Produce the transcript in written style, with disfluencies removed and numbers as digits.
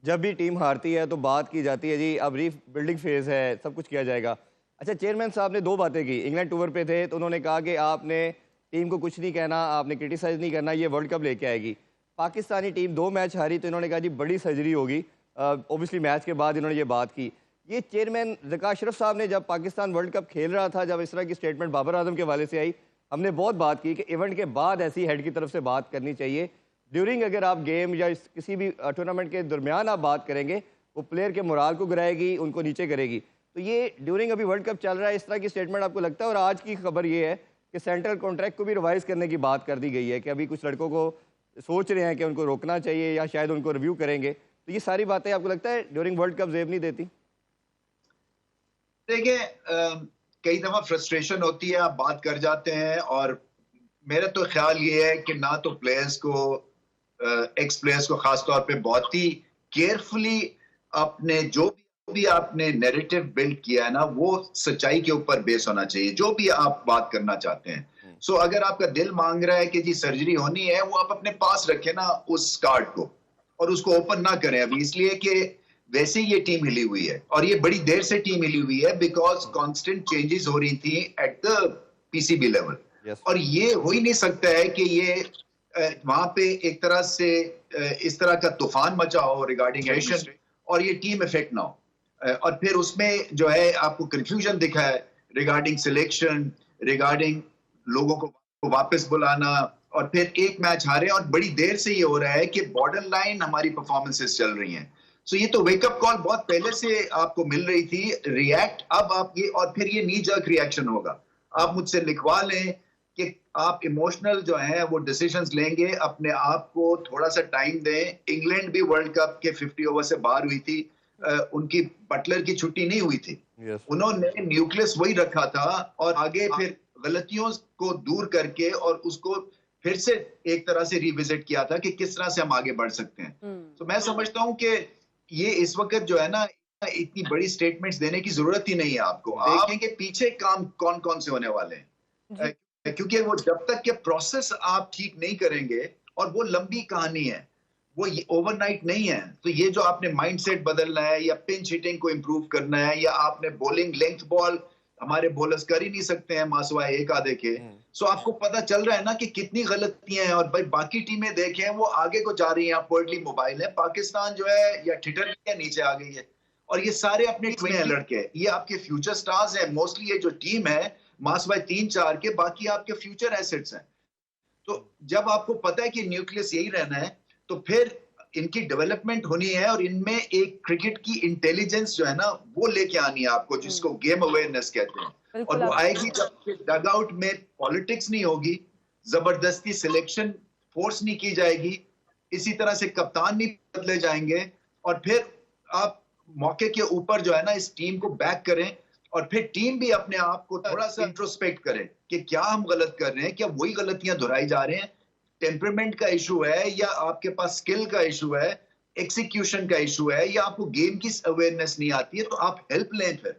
जब भी टीम हारती है तो बात की जाती है जी अब रीबिल्डिंग फेज है, सब कुछ किया जाएगा। अच्छा, चेयरमैन साहब ने दो बातें की। इंग्लैंड टूर पे थे तो उन्होंने कहा कि आपने टीम को कुछ नहीं कहना, आपने क्रिटिसाइज नहीं करना, ये वर्ल्ड कप लेके आएगी। पाकिस्तानी टीम 2 मैच हारी तो इन्होंने कहा जी बड़ी सर्जरी होगी। ऑब्वियसली मैच के बाद इन्होंने ये बात की। ये चेयरमैन ज़का अशरफ साहब ने जब पाकिस्तान वर्ल्ड कप खेल रहा था, जब इस तरह की स्टेटमेंट बाबर आजम के हवाले से आई, हमने बहुत बात की कि इवेंट के बाद ऐसी हेड की तरफ से बात करनी चाहिए। ड्यूरिंग अगर आप गेम या किसी भी टूर्नामेंट के दरमियान आप बात करेंगे, वो प्लेयर के मोराल को गिराएगी, उनको नीचे करेगी। तो ये ड्यूरिंग अभी वर्ल्ड कप चल रहा है, इस तरह की स्टेटमेंट आपको लगता है? और आज की खबर ये है कि सेंट्रल कॉन्ट्रैक्ट को भी रिवाइज करने की बात कर दी गई है कि अभी कुछ लड़कों को सोच रहे हैं कि उनको रोकना चाहिए या शायद उनको रिव्यू करेंगे। तो ये सारी बातें आपको लगता है ड्यूरिंग वर्ल्ड कप जेब नहीं देती? देखिए, कई दफा फ्रस्ट्रेशन होती है, आप बात कर जाते हैं, और मेरा तो ख्याल ये है कि ना तो प्लेयर्स को, एक्स प्लेयर्स को खास तौर पे बहुत ही केयरफुली अपने जो भी आपने नैरेटिव बिल्ड किया है ना, वो सच्चाई के ऊपर बेस होना चाहिए, जो भी आप बात करना चाहते हैं। सो अगर आपका दिल मांग रहा है कि जी सर्जरी होनी है, वो आप अपने पास रखें ना उस कार्ड को, और उसको ओपन ना करें अभी, इसलिए कि वैसे ही ये टीम हिली हुई है, और ये बड़ी देर से टीम हिली हुई है बिकॉज कांस्टेंट चेंजेस हो रही थी at the PCB level. Yes. और ये हो ही नहीं सकता है कि ये वहां पे एक तरह से इस तरह का तूफान मचा हो रिगार्डिंग एडिशन, और ये टीम इफेक्ट ना हो। और फिर उसमें जो है आपको कंफ्यूजन दिखा है रिगार्डिंग सिलेक्शन, रिगार्डिंग लोगों को वापस बुलाना, और फिर एक मैच हारे, और बड़ी देर से ये हो रहा है कि बॉर्डर लाइन हमारी परफॉर्मेंसेस चल रही हैं। सो ये तो वेकअप कॉल बहुत पहले से आपको मिल रही थी, रिएक्ट अब आप ये, और फिर ये नी जर्क रिएक्शन होगा। आप मुझसे लिखवा लें कि आप इमोशनल जो है वो डिसीजंस लेंगे, अपने आप को थोड़ा सा टाइम दें। इंग्लैंड भी वर्ल्ड कप के 50 ओवर से बाहर हुई थी, उनकी बटलर की छुट्टी नहीं हुई थी। यस। उन्होंने न्यूक्लियस वही रखा था, और आगे फिर गलतियों को दूर करके और उसको फिर से एक तरह से रिविजिट किया था कि किस तरह से हम आगे बढ़ सकते हैं। तो मैं समझता हूं कि ये इस वक्त जो है ना, इतनी बड़ी स्टेटमेंट्स देने की जरूरत ही नहीं है आपको। आप देखेंगे पीछे काम कौन कौन से होने वाले हैं, क्योंकि वो जब तक के प्रोसेस आप ठीक नहीं करेंगे, और वो लंबी कहानी है, वो ओवरनाइट नहीं है। तो ये जो आपने माइंडसेट बदलना है, या पिंच हिटिंग को इंप्रूव करना है, या आपने बॉलिंग लेंथ बॉल हमारे बॉलर्स कर ही नहीं सकते हैं मासवाए एक आधे के। सो आपको पता चल रहा है ना कि कितनी गलतियां हैं, और भाई बाकी टीमें देखें वो आगे को जा रही हैं, पोर्टली मोबाइल है, पाकिस्तान जो है या ठिठर के नीचे आ गई है। और ये सारे अपने ट्विन हैं लड़के, ये आपके फ्यूचर स्टार्स हैं मोस्टली। ये जो टीम है मासवाए 3-4 के, बाकी आपके फ्यूचर एसेट्स हैं। तो जब आपको पता है कि न्यूक्लियस यही रहना है, तो फिर इनकी डेवलपमेंट होनी है, और इनमें एक क्रिकेट की इंटेलिजेंस जो है ना वो लेके आनी है आपको, जिसको गेम अवेयरनेस कहते हैं। और वो आएगी जब डग आउट में पॉलिटिक्स नहीं होगी, जबरदस्ती सिलेक्शन फोर्स नहीं की जाएगी, इसी तरह से कप्तान नहीं बदले जाएंगे, और फिर आप मौके के ऊपर जो है ना इस टीम को बैक करें, और फिर टीम भी अपने आप को थोड़ा सा इंट्रोस्पेक्ट करे कि क्या हम गलत कर रहे हैं, क्या वही गलतियां दोहराई जा रहे हैं, टेम्परमेंट का इशू है, या आपके पास स्किल का इशू है, एग्जीक्यूशन का इशू है, या आपको गेम की अवेयरनेस नहीं आती है, तो आप हेल्प लें फिर।